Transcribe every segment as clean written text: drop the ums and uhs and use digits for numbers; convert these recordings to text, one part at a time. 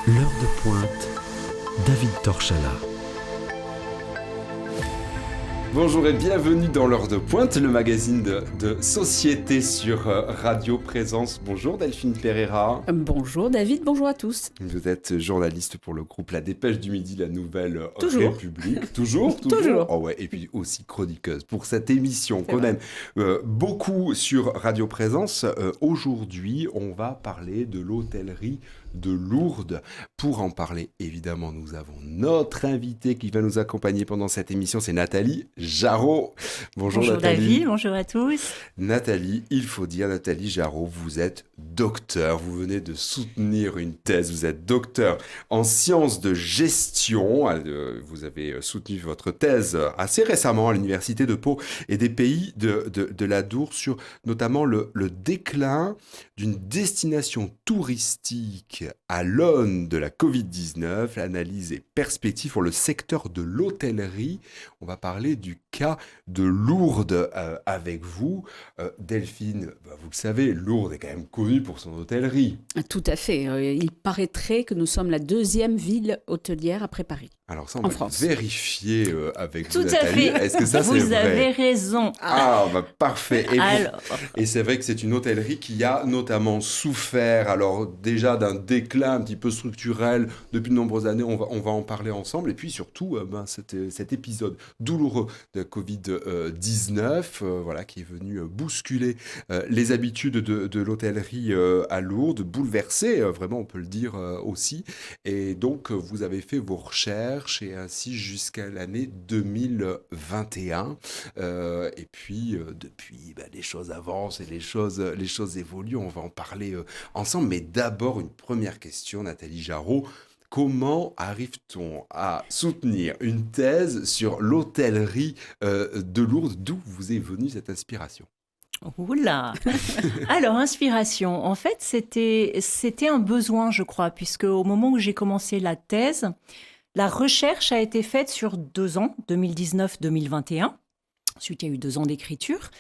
L'heure de pointe, David Torchala. Bonjour et bienvenue dans l'heure de pointe, le magazine de société sur Radio Présence. Bonjour Delphine Pereira. Bonjour David, bonjour à tous. Vous êtes journaliste pour le groupe La Dépêche du Midi, la Nouvelle Toujours. République. Toujours. Oh ouais, et puis aussi chroniqueuse pour cette émission qu'on aime beaucoup sur Radio Présence. Aujourd'hui, on va parler de l'hôtellerie de Lourdes. Pour en parler, évidemment, nous avons notre invitée qui va nous accompagner pendant cette émission, c'est Nathalie Jarraud. Bonjour Nathalie. David, bonjour à tous. Nathalie, il faut dire, Nathalie Jarraud, vous êtes docteur, vous venez de soutenir une thèse, vous êtes docteur en sciences de gestion, vous avez soutenu votre thèse assez récemment à l'Université de Pau et des Pays de la Dour sur notamment le déclin d'une destination touristique à l'aune de la Covid-19, l'analyse et perspective pour le secteur de l'hôtellerie. On va parler du cas de Lourdes avec vous. Delphine, vous le savez, Lourdes est quand même connue pour son hôtellerie. Tout à fait. Il paraîtrait que nous sommes la deuxième ville hôtelière après Paris. Alors ça, on va vérifier avec vous, Nathalie. Tout à fait. Est-ce que ça, c'est vrai ? Vous avez raison. Parfait. Et c'est vrai que c'est une hôtellerie qui a notamment souffert, alors déjà d'un déclin un petit peu structurel depuis de nombreuses années, on va en parler ensemble. Et puis surtout, cet épisode douloureux de Covid-19, qui est venu bousculer les habitudes de l'hôtellerie à Lourdes, bouleverser, vraiment on peut le dire aussi. Et donc, vous avez fait vos recherches et ainsi jusqu'à l'année 2021. Et puis, depuis, les choses avancent et les choses évoluent. On va en parler ensemble. Mais d'abord, une première question, Nathalie Jarraud. Comment arrive-t-on à soutenir une thèse sur l'hôtellerie de Lourdes ? D'où vous est venue cette inspiration ? Oula. Alors, inspiration. En fait, c'était un besoin, je crois, puisque au moment où j'ai commencé la thèse, la recherche a été faite sur 2 ans, 2019-2021. Ensuite, il y a eu 2 ans d'écriture.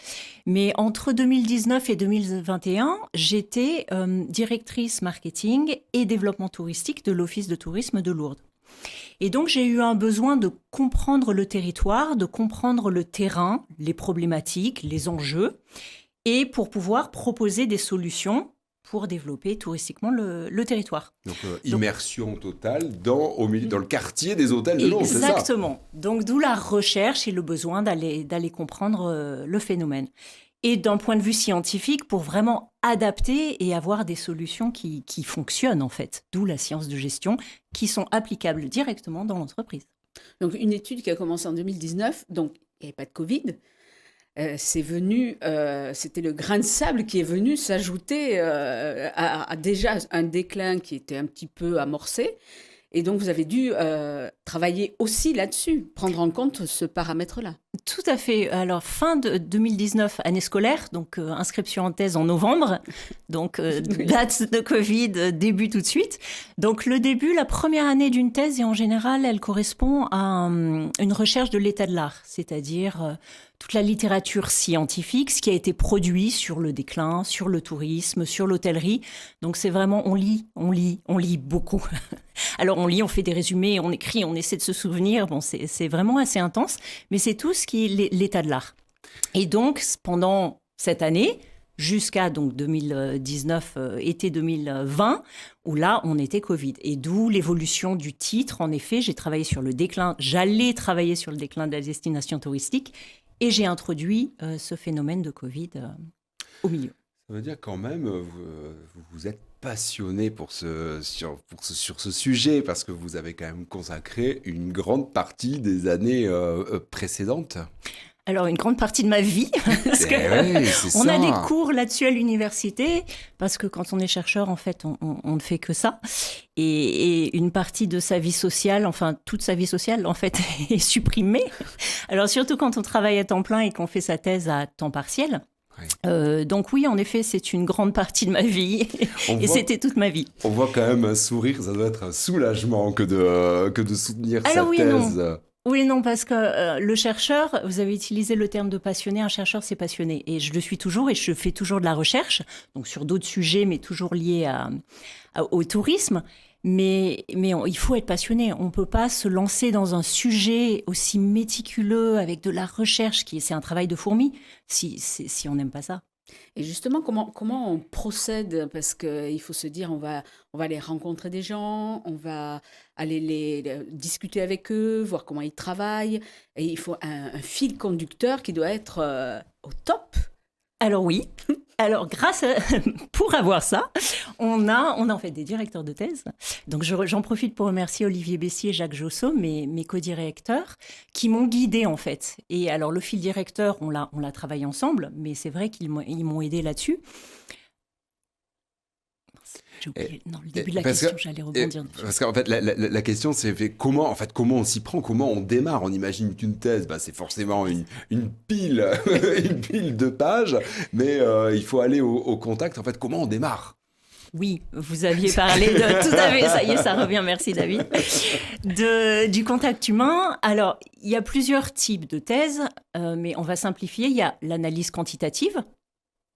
Mais entre 2019 et 2021, j'étais directrice marketing et développement touristique de l'Office de tourisme de Lourdes. Et donc, j'ai eu un besoin de comprendre le territoire, de comprendre le terrain, les problématiques, les enjeux, et pour pouvoir proposer des solutions pour développer touristiquement le territoire. Donc, immersion totale dans le quartier des hôtels de Lourdes, c'est ça ? Exactement. Donc, d'où la recherche et le besoin d'aller comprendre le phénomène. Et d'un point de vue scientifique, pour vraiment adapter et avoir des solutions qui fonctionnent, en fait. D'où la science de gestion, qui sont applicables directement dans l'entreprise. Donc, une étude qui a commencé en 2019, donc il n'y avait pas de Covid. C'était le grain de sable qui est venu s'ajouter à déjà un déclin qui était un petit peu amorcé. Et donc, vous avez dû travailler aussi là-dessus, prendre en compte ce paramètre-là. Tout à fait. Alors, fin de 2019, année scolaire, donc inscription en thèse en novembre. Donc, date de Covid, début tout de suite. Donc, le début, la première année d'une thèse, et en général, elle correspond à une recherche de l'état de l'art, c'est-à-dire toute la littérature scientifique, ce qui a été produit sur le déclin, sur le tourisme, sur l'hôtellerie. Donc, c'est vraiment, on lit beaucoup. Alors, on lit, on fait des résumés, on écrit, on essaie de se souvenir. Bon, c'est vraiment assez intense, mais c'est tout ce qui est l'état de l'art. Et donc, pendant cette année, jusqu'à donc 2019, été 2020, où là, on était Covid. Et d'où l'évolution du titre. En effet, j'allais travailler sur le déclin de la destination touristique, et j'ai introduit ce phénomène de Covid au milieu. Ça veut dire quand même, vous êtes passionné sur ce sujet, parce que vous avez quand même consacré une grande partie des années précédentes. Alors, une grande partie de ma vie, parce qu'on a des cours là-dessus à l'université, parce que quand on est chercheur, en fait, on ne fait que ça. Et une partie de sa vie sociale, enfin, toute sa vie sociale, en fait, est supprimée. Alors, surtout quand on travaille à temps plein et qu'on fait sa thèse à temps partiel. Donc oui, en effet, c'est une grande partie de ma vie c'était toute ma vie. On voit quand même un sourire, ça doit être un soulagement que de soutenir sa oui, thèse. Non. Oui, non, parce que le chercheur, vous avez utilisé le terme de passionné, un chercheur c'est passionné. Et je le suis toujours et je fais toujours de la recherche, donc sur d'autres sujets, mais toujours liés au tourisme. il faut être passionné. On ne peut pas se lancer dans un sujet aussi méticuleux avec de la recherche, c'est un travail de fourmi, si on n'aime pas ça. Et justement, comment on procède? Parce qu'il faut se dire, on va aller rencontrer des gens, on va aller discuter avec eux, voir comment ils travaillent. Et il faut un fil conducteur qui doit être au top. Alors oui, pour avoir ça, on a en fait des directeurs de thèse. Donc j'en profite pour remercier Olivier Bessier et Jacques Jossot, mes co-directeurs, qui m'ont guidée en fait. Et alors le fil directeur, on l'a travaillé ensemble, mais c'est vrai qu'ils m'ont aidé là-dessus. J'ai oublié le début de la question, j'allais rebondir dessus. Parce qu'en fait, la question, c'est comment on s'y prend, comment on démarre. On imagine qu'une thèse, c'est forcément une pile, une pile de pages, mais il faut aller au contact. En fait, comment on démarre? Oui, vous aviez parlé de... Tout à fait, ça y est, ça revient, merci David. Du contact humain. Alors, il y a plusieurs types de thèses, mais on va simplifier. Il y a l'analyse quantitative.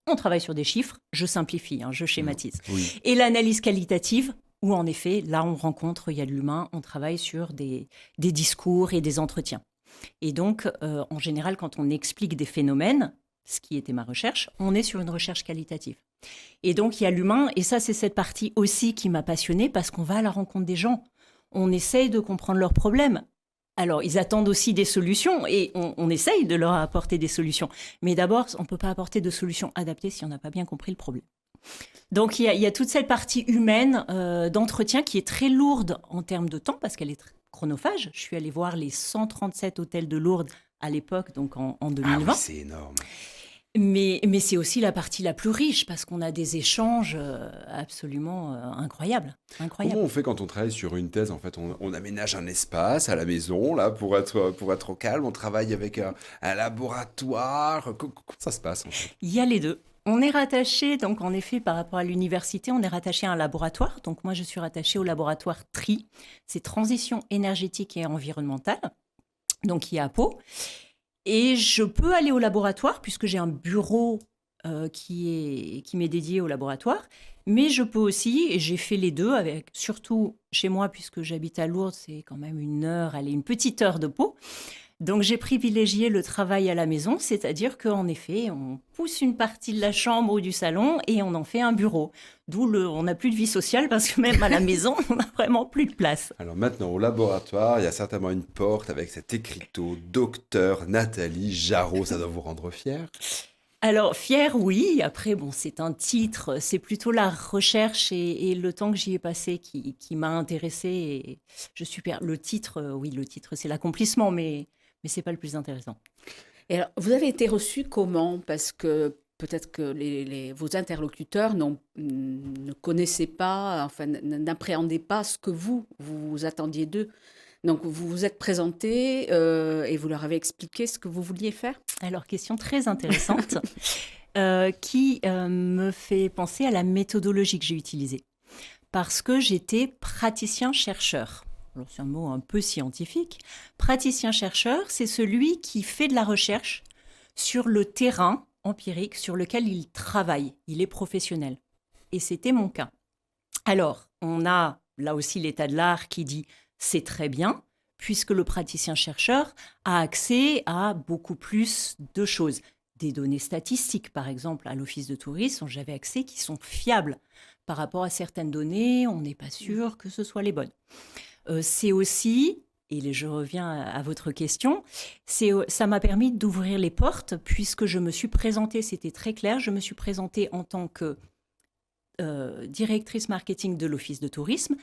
On travaille sur des chiffres, je simplifie, je schématise. Oui. Et l'analyse qualitative, où en effet, là on rencontre, il y a de l'humain, on travaille sur des discours et des entretiens. Et donc, en général, quand on explique des phénomènes, ce qui était ma recherche, on est sur une recherche qualitative. Et donc, il y a l'humain, et ça, c'est cette partie aussi qui m'a passionnée, parce qu'on va à la rencontre des gens. On essaye de comprendre leurs problèmes. Alors, ils attendent aussi des solutions et on essaye de leur apporter des solutions. Mais d'abord, on ne peut pas apporter de solutions adaptées si on n'a pas bien compris le problème. Donc, il y a toute cette partie humaine d'entretien qui est très lourde en termes de temps parce qu'elle est chronophage. Je suis allée voir les 137 hôtels de Lourdes à l'époque, donc en 2020. Ah oui, c'est énorme. Mais c'est aussi la partie la plus riche parce qu'on a des échanges absolument incroyables. Comment on fait quand on travaille sur une thèse? En fait, on aménage un espace à la maison là pour être au calme. On travaille avec un laboratoire. Comment ça se passe en fait? Il y a les deux. On est rattaché, donc en effet, par rapport à l'université, on est rattaché à un laboratoire. Donc moi, je suis rattachée au laboratoire TRI. C'est Transition énergétique et environnementale, donc qui est à Pau. Et je peux aller au laboratoire puisque j'ai un bureau qui m'est dédié au laboratoire. Mais je peux aussi, et j'ai fait les deux, surtout chez moi puisque j'habite à Lourdes, c'est quand même une petite heure de Pau. Donc j'ai privilégié le travail à la maison, c'est-à-dire qu'en effet, on pousse une partie de la chambre ou du salon et on en fait un bureau. D'où on n'a plus de vie sociale parce que même à la maison, on n'a vraiment plus de place. Alors maintenant, au laboratoire, il y a certainement une porte avec cet écriteau « Docteur Nathalie Jarraud ». Ça doit vous rendre fière? Alors, fière, oui. Après, c'est un titre. C'est plutôt la recherche et le temps que j'y ai passé qui m'a intéressée. Le titre, c'est l'accomplissement, mais ce n'est pas le plus intéressant. Et alors, vous avez été reçu comment? Parce que peut-être que vos interlocuteurs ne connaissaient pas, enfin, n'appréhendaient pas ce que vous attendiez d'eux. Donc, vous vous êtes présenté et vous leur avez expliqué ce que vous vouliez faire? Alors, question très intéressante qui me fait penser à la méthodologie que j'ai utilisée. Parce que j'étais praticien-chercheur. Alors, c'est un mot un peu scientifique. Praticien-chercheur, c'est celui qui fait de la recherche sur le terrain empirique sur lequel il travaille. Il est professionnel. Et c'était mon cas. Alors, on a là aussi l'état de l'art qui dit « c'est très bien », puisque le praticien-chercheur a accès à beaucoup plus de choses. Des données statistiques, par exemple, à l'Office de tourisme, j'avais accès qui sont fiables. Par rapport à certaines données, on n'est pas sûr que ce soit les bonnes. C'est aussi, et je reviens à votre question, ça m'a permis d'ouvrir les portes, puisque je me suis présentée, c'était très clair, je me suis présentée en tant que directrice marketing de l'Office de tourisme,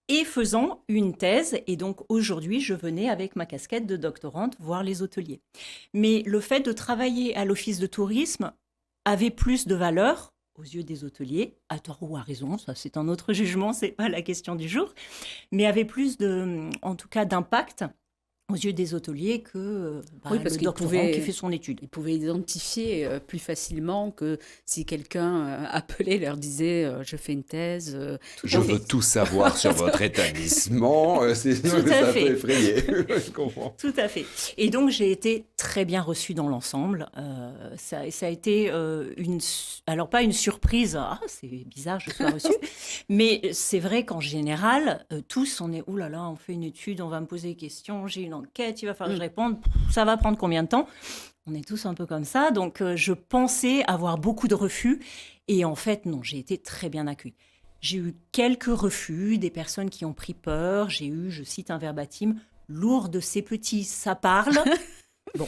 et faisant une thèse. Et donc, aujourd'hui, je venais avec ma casquette de doctorante voir les hôteliers. Mais le fait de travailler à l'Office de tourisme avait plus de valeur aux yeux des hôteliers, à tort ou à raison, ça c'est un autre jugement, c'est pas la question du jour, mais avait plus en tout cas d'impact aux yeux des hôteliers que le doctorant qui fait son étude. Ils pouvaient identifier plus facilement que si quelqu'un appelait, leur disait « je fais une thèse ». Je veux tout savoir sur votre établissement. Ça peut effrayer. Je comprends. Tout à fait. Et donc, j'ai été très bien reçu dans l'ensemble. Ça a été alors pas une surprise, ah, c'est bizarre, je sois reçue, mais c'est vrai qu'en général, tous, on est, ouh là là, on fait une étude, on va me poser des questions, j'ai une enquête, il va falloir que je réponde, ça va prendre combien de temps? On est tous un peu comme ça, donc je pensais avoir beaucoup de refus, et en fait, non, j'ai été très bien accueillie. J'ai eu quelques refus, des personnes qui ont pris peur, j'ai eu, je cite un verbatim, lourde, c'est petit, ça parle. Bon,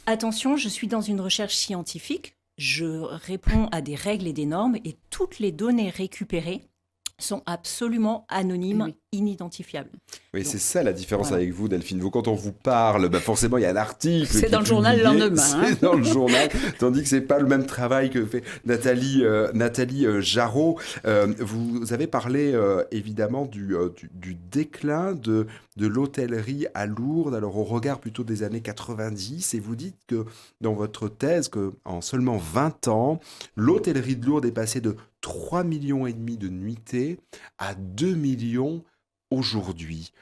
attention, je suis dans une recherche scientifique, je réponds à des règles et des normes et toutes les données récupérées sont absolument anonymes, Oui. inidentifiables. Oui, Donc, c'est ça la différence voilà. avec vous, Delphine. Vous, quand on vous parle, forcément, il y a un article. C'est qui est dans le journal le publié, lendemain, hein. C'est dans le journal, tandis que c'est pas le même travail que fait Nathalie Jarraud. Vous avez parlé évidemment du déclin de l'hôtellerie à Lourdes, alors au regard plutôt des années 90, et vous dites que dans votre thèse, qu'en seulement 20 ans, l'hôtellerie de Lourdes est passée de 3,5 millions de nuitées à 2 millions aujourd'hui.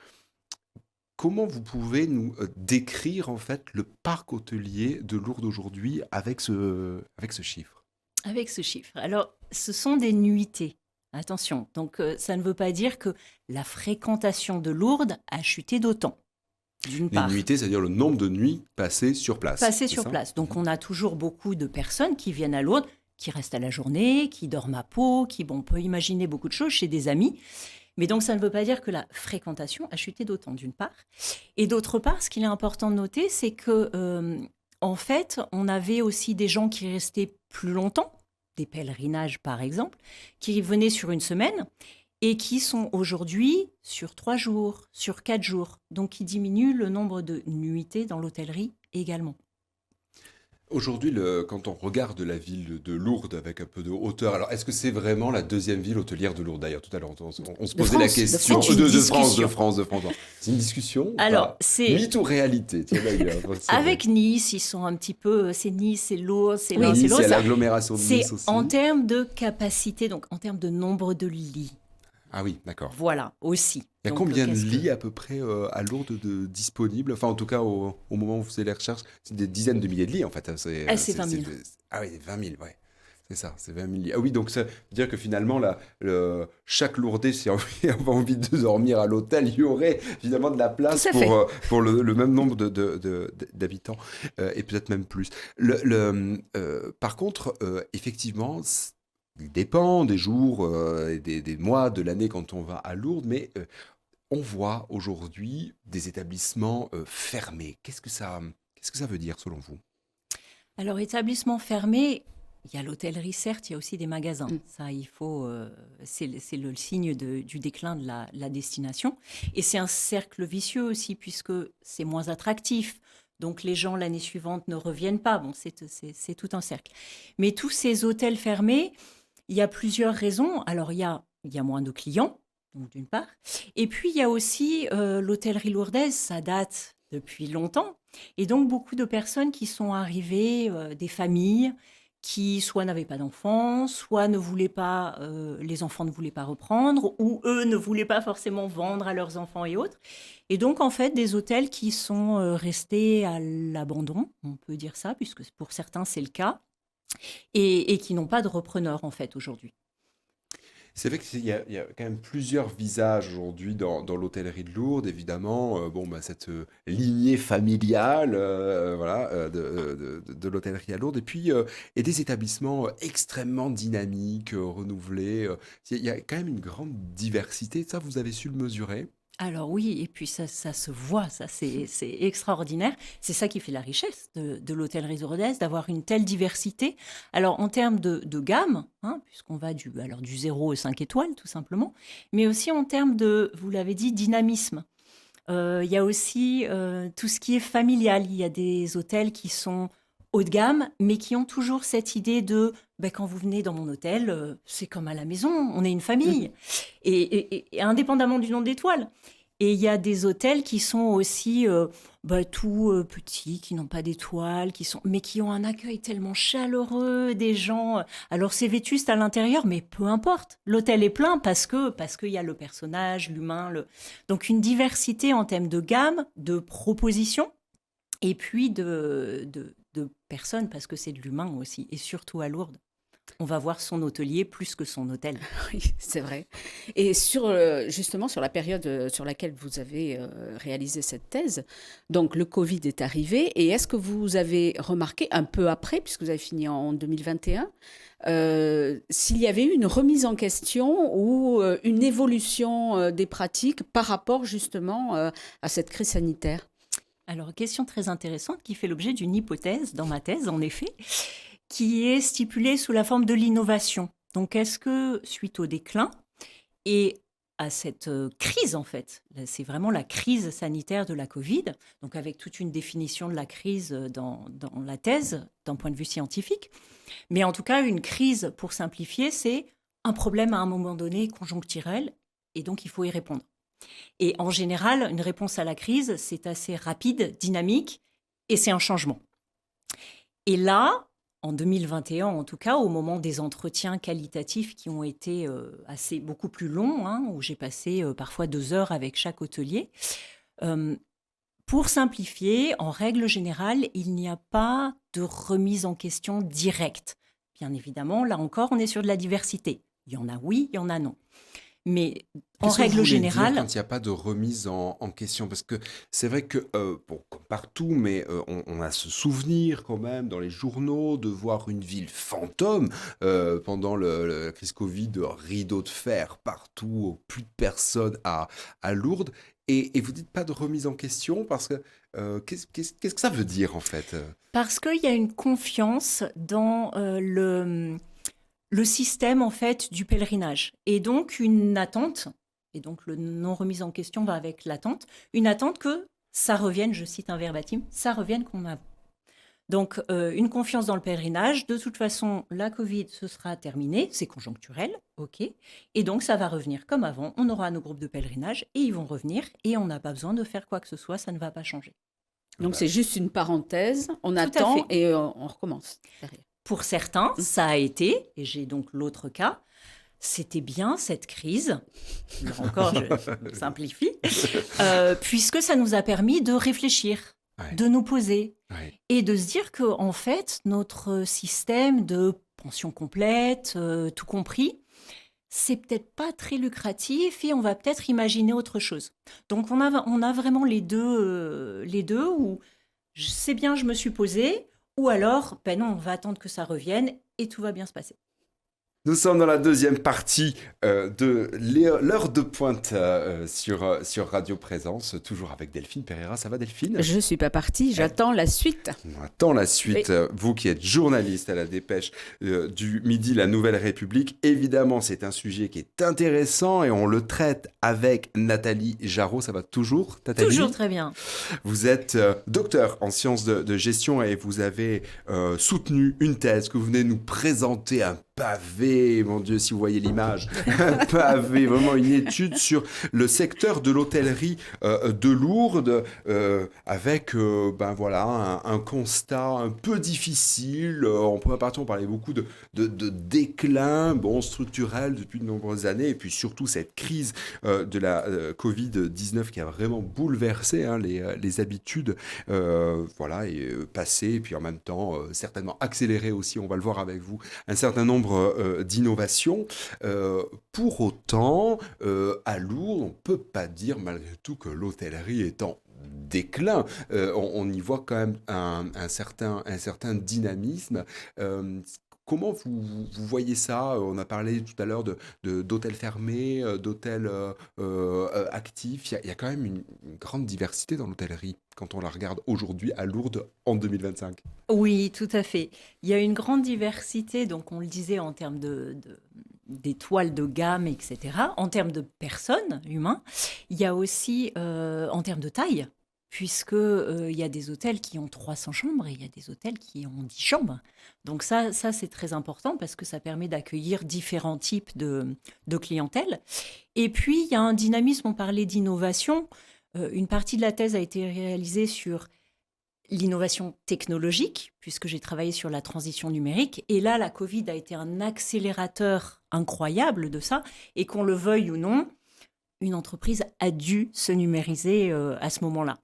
Comment vous pouvez nous décrire en fait le parc hôtelier de Lourdes aujourd'hui avec ce chiffre? Avec ce chiffre. Alors, ce sont des nuitées. Attention, donc ça ne veut pas dire que la fréquentation de Lourdes a chuté d'autant, d'une Les part. nuitées, c'est-à-dire le nombre de nuits passées sur place. Passées c'est sur ça? place. Donc, on a toujours beaucoup de personnes qui viennent à Lourdes, qui restent à la journée, qui dorment à Pau, on peut imaginer beaucoup de choses chez des amis. Mais donc, ça ne veut pas dire que la fréquentation a chuté d'autant, d'une part. Et d'autre part, ce qu'il est important de noter, c'est que, en fait, on avait aussi des gens qui restaient plus longtemps, des pèlerinages par exemple, qui venaient sur une semaine et qui sont aujourd'hui sur 3 jours, sur 4 jours. Donc, qui diminue le nombre de nuitées dans l'hôtellerie également. Aujourd'hui, quand on regarde la ville de Lourdes avec un peu de hauteur, alors est-ce que c'est vraiment la deuxième ville hôtelière de Lourdes? D'ailleurs, tout à l'heure, on se posait la France, de question France. de France. C'est une discussion ou Alors, pas? c'est... Mythe ou réalité? Tiens, d'ailleurs, c'est Avec Nice, ils sont un petit peu... C'est Nice, c'est Lourdes, c'est l'un, vrai. c'est Nice, il y a l'autre. l'agglomération de C'est Nice aussi. en termes de capacité, donc en termes de nombre de lits. Ah oui, d'accord. Voilà, aussi. Il y a Donc, combien de qu'est-ce que- lits à peu près à Lourdes disponibles? Enfin, en tout cas, au moment où vous faisiez les recherches, c'est des dizaines de milliers de lits en fait. Hein, c'est 20 000. Ah oui, 20 000, ouais. C'est ça, c'est 20 000 lits. Ah oui, donc ça veut dire que finalement, chaque Lourdais, si avait envie de dormir à l'hôtel, il y aurait finalement de la place Tout à fait. pour le même nombre d'habitants et peut-être même plus. Par contre, effectivement, il dépend des jours et des mois de l'année quand on va à Lourdes, mais on voit aujourd'hui des établissements fermés. Qu'est-ce que ça veut dire selon vous? Alors, établissement fermé, il y a l'hôtellerie, certes, il y a aussi des magasins. Ça, il faut... c'est le signe du déclin de la destination. Et c'est un cercle vicieux aussi, puisque c'est moins attractif. Donc, les gens, l'année suivante, ne reviennent pas. Bon, c'est tout un cercle. Mais tous ces hôtels fermés, il y a plusieurs raisons. Alors, il y a moins de clients, donc d'une part. Et puis, il y a aussi l'hôtellerie lourdaise, ça date depuis longtemps. Et donc, beaucoup de personnes qui sont arrivées, des familles qui soit n'avaient pas d'enfants, soit ne voulaient pas, les enfants ne voulaient pas reprendre, ou eux ne voulaient pas forcément vendre à leurs enfants et autres. Et donc, en fait, des hôtels qui sont restés à l'abandon, on peut dire ça, puisque pour certains, c'est le cas, et qui n'ont pas de repreneurs, en fait, aujourd'hui. C'est vrai qu'il y a quand même plusieurs visages aujourd'hui dans l'hôtellerie de Lourdes, évidemment. Cette lignée familiale de l'hôtellerie à Lourdes, et puis et des établissements extrêmement dynamiques, renouvelés. Il y a quand même une grande diversité. Ça, vous avez su le mesurer? Alors oui, et puis ça se voit, ça c'est extraordinaire. C'est ça qui fait la richesse de l'hôtellerie lourdaise, d'avoir une telle diversité. Alors en termes de gamme, hein, puisqu'on va du 0 aux 5 étoiles tout simplement, mais aussi en termes de, vous l'avez dit, dynamisme. Il y a aussi tout ce qui est familial. Il y a des hôtels qui sont haut de gamme, mais qui ont toujours cette idée de quand vous venez dans mon hôtel, c'est comme à la maison, on est une famille, et indépendamment du nombre d'étoiles. Et il y a des hôtels qui sont aussi tout petits, qui n'ont pas d'étoiles, mais qui ont un accueil tellement chaleureux, des gens. Alors c'est vétuste à l'intérieur, mais peu importe. L'hôtel est plein parce qu'il y a le personnage, l'humain. Donc une diversité en termes de gamme, de propositions. et puis de personnes, parce que c'est de l'humain aussi, et surtout à Lourdes. On va voir son hôtelier plus que son hôtel. Oui, c'est vrai. Et justement, sur la période sur laquelle vous avez réalisé cette thèse, donc le Covid est arrivé, et est-ce que vous avez remarqué, un peu après, puisque vous avez fini en 2021, s'il y avait eu une remise en question ou une évolution des pratiques par rapport justement à cette crise sanitaire? Alors, question très intéressante qui fait l'objet d'une hypothèse dans ma thèse, en effet, qui est stipulée sous la forme de l'innovation. Donc, est-ce que, suite au déclin et à cette crise, en fait, là, c'est vraiment la crise sanitaire de la Covid, donc avec toute une définition de la crise dans la thèse, d'un point de vue scientifique, mais en tout cas, une crise, pour simplifier, c'est un problème à un moment donné conjoncturel, et donc il faut y répondre. Et en général, une réponse à la crise, c'est assez rapide, dynamique, et c'est un changement. Et là, en 2021, en tout cas, au moment des entretiens qualitatifs qui ont été beaucoup plus longs, où j'ai passé parfois 2 heures avec chaque hôtelier, pour simplifier, en règle générale, il n'y a pas de remise en question directe. Bien évidemment, là encore, on est sur de la diversité. Il y en a oui, il y en a non. Mais en Qu'est-ce que vous règle voulez dire générale, quand il n'y a pas de remise en question? Parce que c'est vrai que, bon, comme partout, mais on a ce souvenir quand même dans les journaux de voir une ville fantôme pendant la crise Covid, rideau de fer partout, plus de personnes à Lourdes. Et vous dites pas de remise en question parce que qu'est-ce que ça veut dire en fait? parce qu'il y a une confiance dans le système en fait du pèlerinage et donc une attente, et donc le non remise en question va avec l'attente, une attente que ça revienne, je cite un verbatim, ça revienne comme avant. Donc une confiance dans le pèlerinage, de toute façon la Covid ce sera terminé, c'est conjoncturel, ok, et donc ça va revenir comme avant, on aura nos groupes de pèlerinage et ils vont revenir et on n'a pas besoin de faire quoi que ce soit, ça ne va pas changer. Donc Bah, c'est juste une parenthèse, on Tout à attend fait. et on recommence derrière. Pour certains, ça a été, et j'ai donc l'autre cas, c'était bien cette crise, là encore je simplifie, puisque ça nous a permis de réfléchir, ouais, de nous poser, ouais. et de se dire que en fait, notre système de pension complète, tout compris, c'est peut-être pas très lucratif et on va peut-être imaginer autre chose. Donc on a vraiment les deux où c'est bien, je me suis posée, ou alors, ben non, on va attendre que ça revienne et tout va bien se passer. Nous sommes dans la deuxième partie de l'heure de pointe sur Radio Présence, toujours avec Delphine Pereira. Ça va Delphine? Je ne suis pas partie, j'attends la suite. On attend la suite. Oui. Vous qui êtes journaliste à la Dépêche du Midi, La Nouvelle République, évidemment, c'est un sujet qui est intéressant et on le traite avec Nathalie Jarraud. Ça va toujours, Nathalie? Toujours très bien. Vous êtes docteur en sciences de gestion et vous avez soutenu une thèse que vous venez nous présenter, un pavé, mon Dieu, si vous voyez l'image, un pavé, vraiment une étude sur le secteur de l'hôtellerie de Lourdes, avec ben voilà, un constat un peu difficile. En première partie, on parlait beaucoup de déclin bon, structurel depuis de nombreuses années, et puis surtout cette crise de la Covid-19 qui a vraiment bouleversé les habitudes, voilà, et passé, et puis en même temps, certainement accéléré aussi, on va le voir avec vous, un certain nombre d'innovations. Pour autant, à Lourdes, on ne peut pas dire malgré tout que l'hôtellerie est en déclin. On y voit quand même un certain dynamisme. Comment vous voyez ça? On a parlé tout à l'heure d'hôtels fermés, d'hôtels actifs. Il y a quand même une grande diversité dans l'hôtellerie quand on la regarde aujourd'hui à Lourdes en 2025. Oui, tout à fait. Il y a une grande diversité, donc on le disait en termes d'étoiles de gamme, etc. En termes de personnes, humains, il y a aussi en termes de taille, puisque il y a des hôtels qui ont 300 chambres et il y a des hôtels qui ont 10 chambres. Donc ça c'est très important parce que ça permet d'accueillir différents types de clientèle. Et puis, il y a un dynamisme, on parlait d'innovation. Une partie de la thèse a été réalisée sur l'innovation technologique, puisque j'ai travaillé sur la transition numérique. Et là, la Covid a été un accélérateur incroyable de ça. Et qu'on le veuille ou non, une entreprise a dû se numériser à ce moment-là.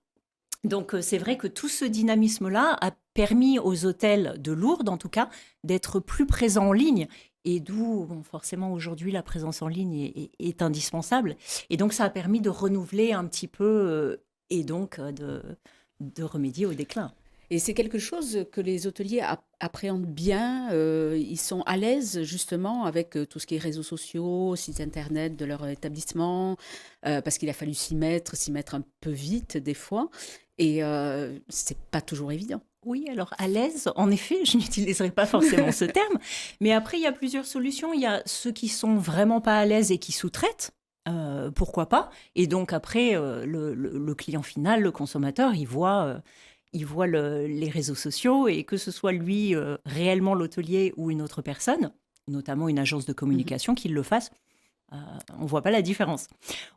Donc, c'est vrai que tout ce dynamisme-là a permis aux hôtels de Lourdes, en tout cas, d'être plus présents en ligne. Et d'où, forcément, aujourd'hui, la présence en ligne est indispensable. Et donc, ça a permis de renouveler un petit peu et donc de remédier au déclin. Et c'est quelque chose que les hôteliers appréhendent bien. Ils sont à l'aise justement avec tout ce qui est réseaux sociaux, sites internet de leur établissement, parce qu'il a fallu s'y mettre un peu vite des fois. Et c'est pas toujours évident. Oui, alors à l'aise, en effet, je n'utiliserai pas forcément ce terme. Mais après, il y a plusieurs solutions. Il y a ceux qui sont vraiment pas à l'aise et qui sous-traitent. Pourquoi pas? Et donc après, le client final, le consommateur, il voit les réseaux sociaux et que ce soit lui réellement l'hôtelier ou une autre personne, notamment une agence de communication qui le fasse, on ne voit pas la différence.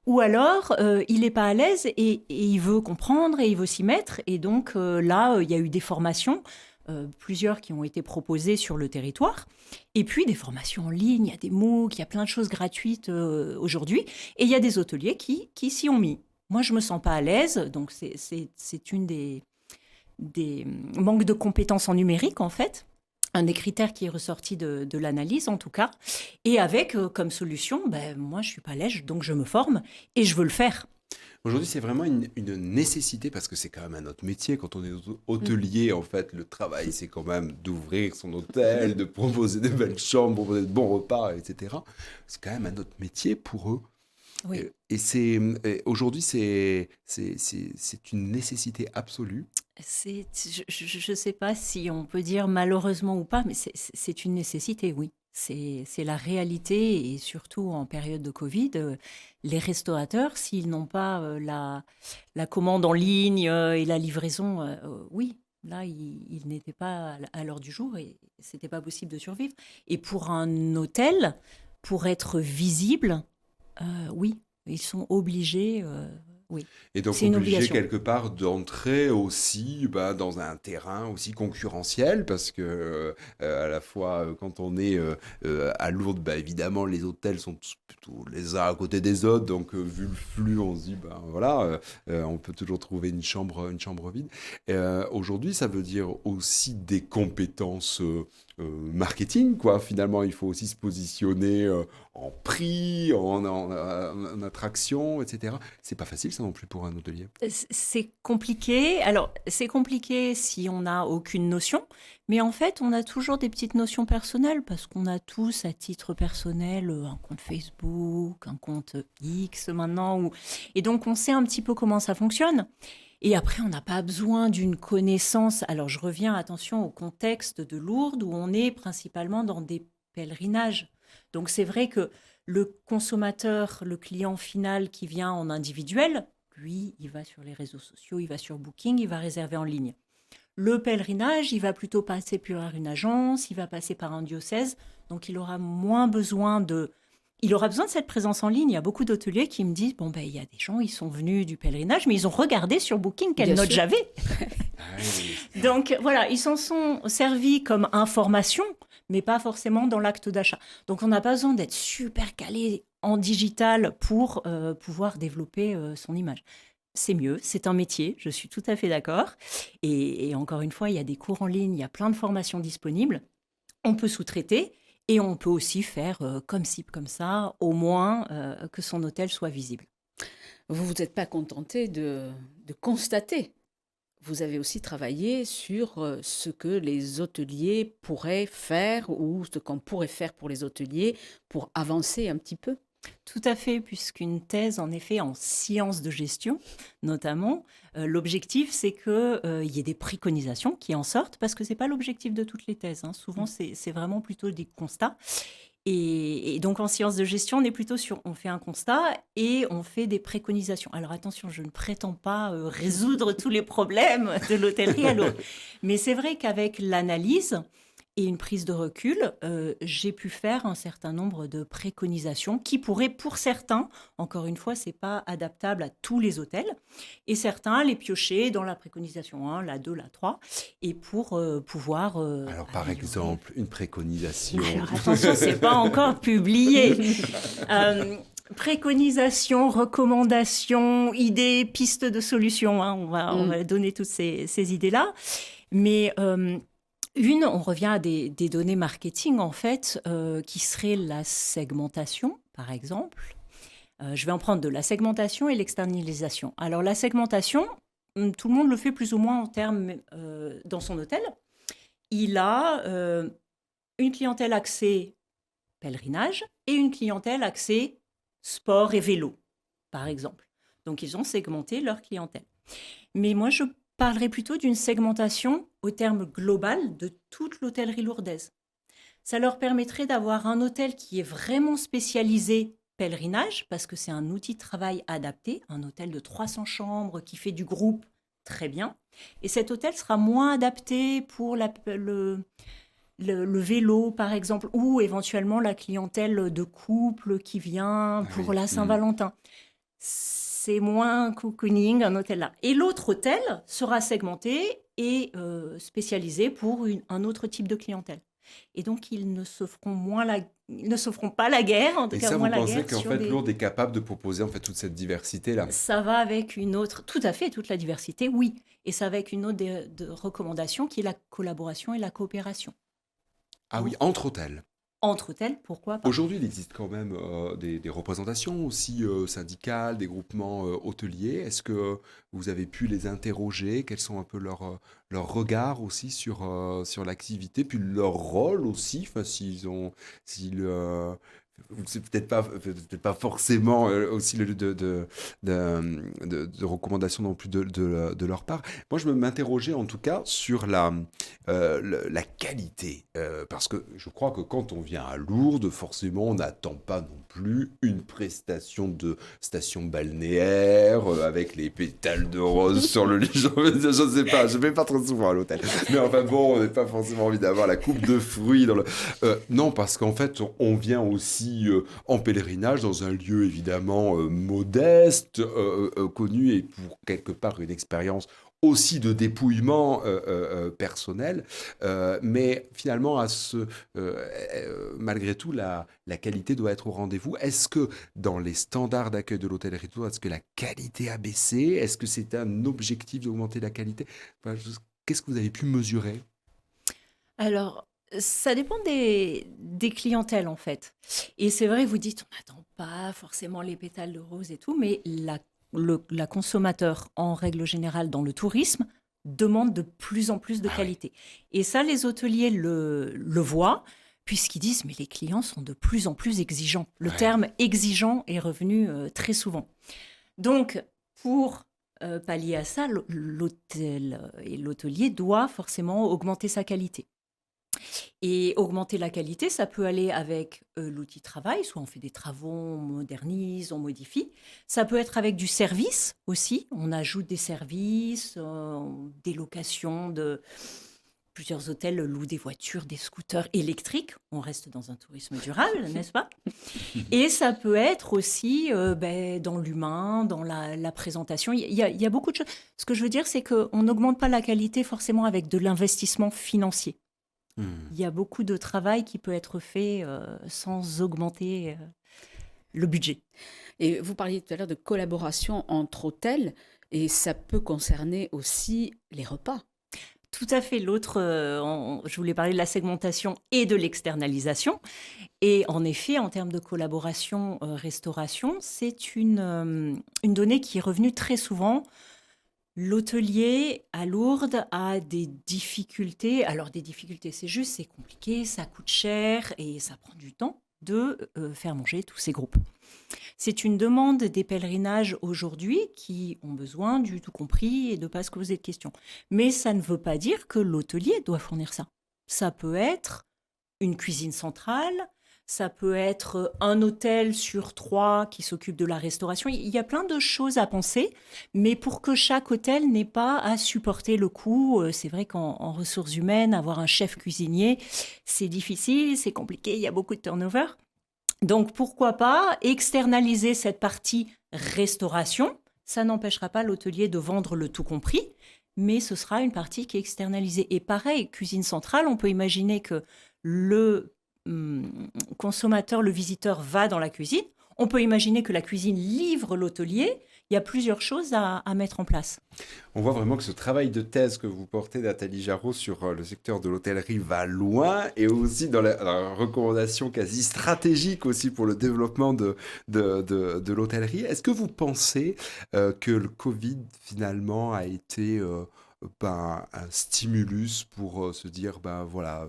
Ou alors, il n'est pas à l'aise et il veut comprendre et il veut s'y mettre. Et donc là, il y a eu des formations, plusieurs qui ont été proposées sur le territoire. Et puis des formations en ligne, il y a des MOOC, il y a plein de choses gratuites aujourd'hui. Et il y a des hôteliers qui s'y ont mis. Moi, je ne me sens pas à l'aise, donc c'est une des manques de compétences en numérique, en fait. Un des critères qui est ressorti de l'analyse, en tout cas. Et avec comme solution, moi, je ne suis pas à l'aise, donc je me forme et je veux le faire. Aujourd'hui, c'est vraiment une nécessité parce que c'est quand même un autre métier. Quand on est hôtelier, en fait, le travail, c'est quand même d'ouvrir son hôtel, de proposer de belles chambres, proposer de bons repas, etc. C'est quand même un autre métier pour eux. Oui. Aujourd'hui, c'est une nécessité absolue. Je ne sais pas si on peut dire malheureusement ou pas, mais c'est une nécessité, oui. C'est la réalité et surtout en période de Covid, les restaurateurs, s'ils n'ont pas la commande en ligne et la livraison, oui, là, ils n'étaient pas à l'heure du jour et c'était pas possible de survivre. Et pour un hôtel, pour être visible, oui, ils sont obligés. Oui. Et donc C'est une obligé obligation. quelque part d'entrer aussi dans un terrain aussi concurrentiel parce que à la fois quand on est à Lourdes, évidemment les hôtels sont tous plutôt les uns à côté des autres, donc vu le flux on se dit voilà, on peut toujours trouver une chambre vide. Aujourd'hui ça veut dire aussi des compétences marketing, quoi. Finalement, il faut aussi se positionner en prix, en attraction, etc. C'est pas facile, ça non plus, pour un hôtelier. C'est compliqué. Alors, c'est compliqué si on n'a aucune notion, mais en fait, on a toujours des petites notions personnelles parce qu'on a tous, à titre personnel, un compte Facebook, un compte X maintenant. Et donc, on sait un petit peu comment ça fonctionne. Et après, on n'a pas besoin d'une connaissance. Alors, je reviens, attention, au contexte de Lourdes où on est principalement dans des pèlerinages. Donc, c'est vrai que le consommateur, le client final qui vient en individuel, lui, il va sur les réseaux sociaux, il va sur Booking, il va réserver en ligne. Le pèlerinage, il va plutôt passer par une agence, il va passer par un diocèse. Donc, il aura moins besoin de... Il aura besoin de cette présence en ligne. Il y a beaucoup d'hôteliers qui me disent, il y a des gens, ils sont venus du pèlerinage, mais ils ont regardé sur Booking quelle Bien note sûr. j'avais. Oui. Donc voilà, ils s'en sont servis comme information, mais pas forcément dans l'acte d'achat. Donc on n'a pas besoin d'être super calé en digital pour pouvoir développer son image. C'est mieux, c'est un métier, je suis tout à fait d'accord. Et encore une fois, il y a des cours en ligne, il y a plein de formations disponibles. On peut sous-traiter. Et on peut aussi faire comme ci, comme ça, au moins que son hôtel soit visible. Vous vous êtes pas contenté de constater. Vous avez aussi travaillé sur ce que les hôteliers pourraient faire ou ce qu'on pourrait faire pour les hôteliers pour avancer un petit peu. Tout à fait, puisqu'une thèse, en effet, en sciences de gestion, notamment, l'objectif, c'est qu'il y ait des préconisations qui en sortent, parce que ce n'est pas l'objectif de toutes les thèses. Hein. Souvent, c'est vraiment plutôt des constats. Et donc, en sciences de gestion, on est plutôt sur, on fait un constat et on fait des préconisations. Alors, attention, je ne prétends pas résoudre tous les problèmes de l'hôtellerie à Lourdes. Mais c'est vrai qu'avec l'analyse et une prise de recul, j'ai pu faire un certain nombre de préconisations qui pourraient, pour certains, encore une fois, ce n'est pas adaptable à tous les hôtels, et certains les piocher dans la préconisation 1, la 2, la 3, et pour pouvoir... Alors, par améliorer. exemple, une préconisation. Alors, attention, ce n'est pas encore publié. Préconisations, recommandations, idées, pistes de solutions. Hein. On va donner toutes ces idées-là. Mais on revient à des données marketing, en fait, qui seraient la segmentation, par exemple. Je vais en prendre deux, la segmentation et l'externalisation. Alors, la segmentation, tout le monde le fait plus ou moins en termes dans son hôtel. Il a une clientèle axée pèlerinage et une clientèle axée sport et vélo, par exemple. Donc, ils ont segmenté leur clientèle. Mais moi, je parlerai plutôt d'une segmentation au terme global de toute l'hôtellerie lourdaise. Ça leur permettrait d'avoir un hôtel qui est vraiment spécialisé pèlerinage, parce que c'est un outil de travail adapté, un hôtel de 300 chambres qui fait du groupe très bien. Et cet hôtel sera moins adapté pour le vélo, par exemple, ou éventuellement la clientèle de couple qui vient pour la Saint-Valentin. C'est moins cocooning, un hôtel là. Et l'autre hôtel sera segmenté et spécialisé pour un autre type de clientèle. Et donc, ils ne se feront pas la guerre, en tout Et cas ça, moins vous la pensez guerre qu'en sur fait, des... Lourdes est capable de proposer en fait toute cette diversité-là? Ça va avec une autre, tout à fait, toute la diversité, oui. Et ça va avec une autre de recommandations qui est la collaboration et la coopération. Ah oui, entre hôtels. Entre hôtels, pourquoi pas? Aujourd'hui, il existe quand même des représentations aussi syndicales, des groupements hôteliers. Est-ce que vous avez pu les interroger? Quels sont un peu leurs regards aussi sur l'activité, puis leur rôle aussi, enfin, c'est peut-être pas forcément aussi le lieu de recommandations non plus de leur part. Moi, je m'interrogeais en tout cas sur la qualité, parce que je crois que quand on vient à Lourdes, forcément, on n'attend pas non plus une prestation de station balnéaire avec les pétales de rose sur le lit. Je sais pas, je vais pas trop souvent à l'hôtel. Mais enfin bon, on n'a pas forcément envie d'avoir la coupe de fruits dans le... non, parce qu'en fait, on vient aussi en pèlerinage dans un lieu évidemment modeste, connu et pour quelque part une expérience aussi de dépouillement personnel, mais finalement, malgré tout, la qualité doit être au rendez-vous. Est-ce que dans les standards d'accueil de l'hôtellerie, est-ce que la qualité a baissé? Est-ce que c'est un objectif d'augmenter la qualité? Enfin, qu'est-ce que vous avez pu mesurer? Alors, ça dépend des clientèles, en fait. Et c'est vrai, vous dites, on n'attend pas forcément les pétales de rose et tout, mais la consommateur, en règle générale, dans le tourisme, demande de plus en plus de qualité. Et ça, les hôteliers le voient, puisqu'ils disent, mais les clients sont de plus en plus exigeants. Le terme exigeant est revenu très souvent. Donc, pour pallier à ça, l'hôtel et l'hôtelier doit forcément augmenter sa qualité. Et augmenter la qualité, ça peut aller avec l'outil de travail, soit on fait des travaux, on modernise, on modifie. Ça peut être avec du service aussi, on ajoute des services, des locations de... Plusieurs hôtels louent des voitures, des scooters électriques. On reste dans un tourisme durable, n'est-ce pas? Et ça peut être aussi dans l'humain, dans la présentation. Il y a beaucoup de choses. Ce que je veux dire, c'est qu'on n'augmente pas la qualité forcément avec de l'investissement financier. Il y a beaucoup de travail qui peut être fait sans augmenter le budget. Et vous parliez tout à l'heure de collaboration entre hôtels, et ça peut concerner aussi les repas. Tout à fait. L'autre, je voulais parler de la segmentation et de l'externalisation. Et en effet, en termes de collaboration restauration, c'est une donnée qui est revenue très souvent. L'hôtelier à Lourdes a des difficultés. Alors, des difficultés, c'est juste, c'est compliqué, ça coûte cher et ça prend du temps de faire manger tous ces groupes. C'est une demande des pèlerinages aujourd'hui qui ont besoin du tout compris et de ne pas se poser de questions. Mais ça ne veut pas dire que l'hôtelier doit fournir ça. Ça peut être une cuisine centrale, ça peut être un hôtel sur 3 qui s'occupe de la restauration. Il y a plein de choses à penser, mais pour que chaque hôtel n'ait pas à supporter le coût, c'est vrai qu'en ressources humaines, avoir un chef cuisinier, c'est difficile, c'est compliqué, il y a beaucoup de turnover. Donc pourquoi pas externaliser cette partie restauration? Ça n'empêchera pas l'hôtelier de vendre le tout compris, mais ce sera une partie qui est externalisée. Et pareil, cuisine centrale, on peut imaginer que le consommateur, le visiteur va dans la cuisine, On peut imaginer que la cuisine livre l'hôtelier. Il y a plusieurs choses à mettre en place. On voit vraiment que ce travail de thèse que vous portez, Nathalie Jarraud, sur le secteur de l'hôtellerie va loin et aussi dans la recommandation quasi stratégique aussi pour le développement de l'hôtellerie. Est-ce que vous pensez que le Covid finalement a été un stimulus pour se dire, voilà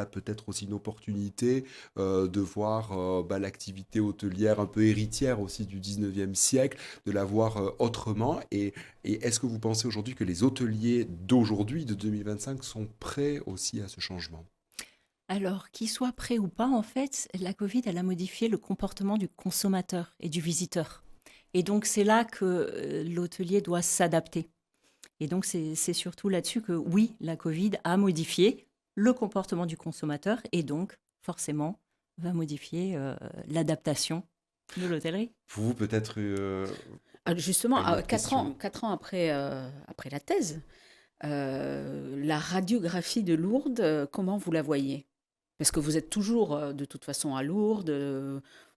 peut-être aussi une opportunité de voir l'activité hôtelière un peu héritière aussi du 19e siècle, de la voir autrement et est-ce que vous pensez aujourd'hui que les hôteliers d'aujourd'hui, de 2025, sont prêts aussi à ce changement? Alors, qu'il soit prêt ou pas, en fait, la Covid, elle a modifié le comportement du consommateur et du visiteur. Et donc, c'est là que l'hôtelier doit s'adapter. Et donc, c'est surtout là-dessus que, oui, la Covid a modifié le comportement du consommateur et donc, forcément, va modifier l'adaptation de l'hôtellerie. Pour vous, peut-être Justement, une autre 4 ans après, après la thèse, la radiographie de Lourdes, comment vous la voyez? Parce que vous êtes toujours, de toute façon, à Lourdes,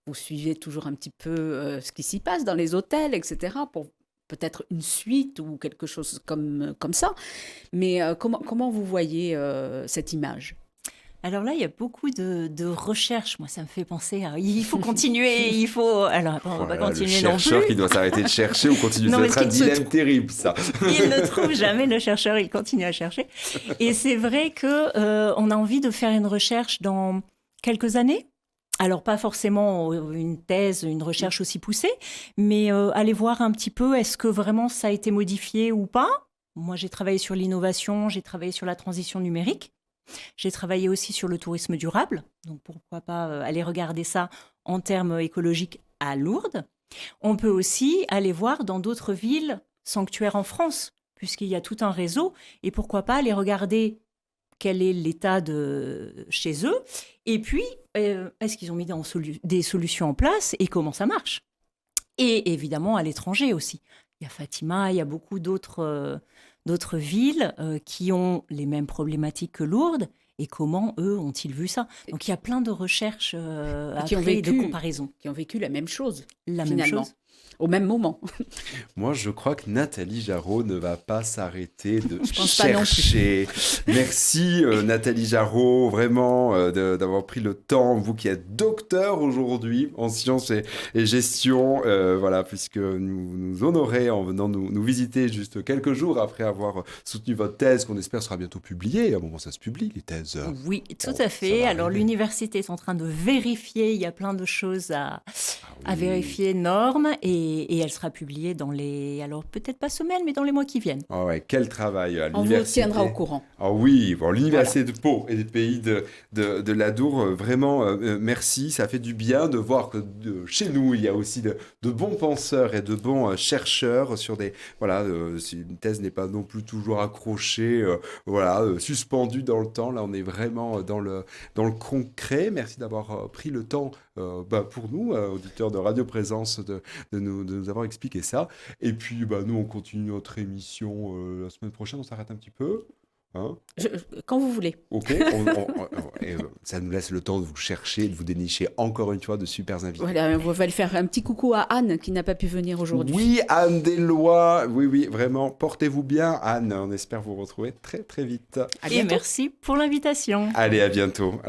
vous suivez toujours un petit peu ce qui s'y passe dans les hôtels, etc., pour peut-être une suite ou quelque chose comme ça. Mais comment vous voyez cette image? Alors là, il y a beaucoup de recherches. Moi, ça me fait penser à il faut continuer, il faut. Alors, attends, on va pas Voilà, le continuer non chercheur plus. qui doit s'arrêter de chercher ou continue Non, de mais être ce un qui se dilemme terrible, ça. Il ne trouve jamais le chercheur, il continue à chercher. Et c'est vrai que on a envie de faire une recherche dans quelques années. Alors pas forcément une thèse, une recherche aussi poussée, mais aller voir un petit peu est-ce que vraiment ça a été modifié ou pas. Moi, j'ai travaillé sur l'innovation, j'ai travaillé sur la transition numérique, j'ai travaillé aussi sur le tourisme durable. Donc pourquoi pas aller regarder ça en termes écologiques à Lourdes. On peut aussi aller voir dans d'autres villes sanctuaires en France, puisqu'il y a tout un réseau, et pourquoi pas aller regarder quel est l'état de chez eux, et puis est-ce qu'ils ont mis des solutions en place et comment ça marche. Et évidemment à l'étranger aussi. Il y a Fatima, il y a beaucoup d'autres villes qui ont les mêmes problématiques que Lourdes, et comment eux ont-ils vu ça. Donc il y a plein de recherches qui ont après, et de vécu, comparaisons. qui ont vécu la même chose, La même finalement, chose. au même moment. Moi, je crois que Nathalie Jarraud ne va pas s'arrêter de pense pas non plus. chercher. Merci Nathalie Jarraud, vraiment d'avoir pris le temps, vous qui êtes docteur aujourd'hui en sciences et gestion, voilà, puisque nous honorez en venant nous visiter juste quelques jours après avoir soutenu votre thèse, qu'on espère sera bientôt publiée. À un moment, ça se publie, les thèses. Oui, tout Bon, à ça fait. va Alors arriver. l'université est en train de vérifier, il y a plein de choses à oui. vérifier, normes, et elle sera publiée dans les, alors peut-être pas semaines, mais dans les mois qui viennent. Ah ouais, quel travail à On vous l'université. tiendra au courant. Ah oui, bon, l'université de Pau et des pays de l'Adour, vraiment, merci. Ça fait du bien de voir que chez nous, il y a aussi de bons penseurs et de bons chercheurs sur des... Voilà, si une thèse n'est pas non plus toujours accrochée, suspendue dans le temps. Là, on est vraiment dans le concret. Merci d'avoir pris le temps pour nous, auditeurs de Radio Présence, de nous avoir expliqué ça. Et puis, nous, on continue notre émission la semaine prochaine. On s'arrête un petit peu. Hein? Quand vous voulez. Ok, et, ça nous laisse le temps de vous chercher, de vous dénicher encore une fois de super invités. Voilà, on va lui faire un petit coucou à Anne qui n'a pas pu venir aujourd'hui. Oui, Anne Deslois, oui, vraiment, portez-vous bien, Anne. On espère vous retrouver très très vite. À Et bientôt. merci pour l'invitation. Allez, à bientôt.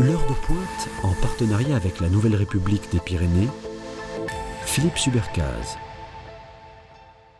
L'heure de pointe, en partenariat avec la Nouvelle République des Pyrénées, Philippe Subercase.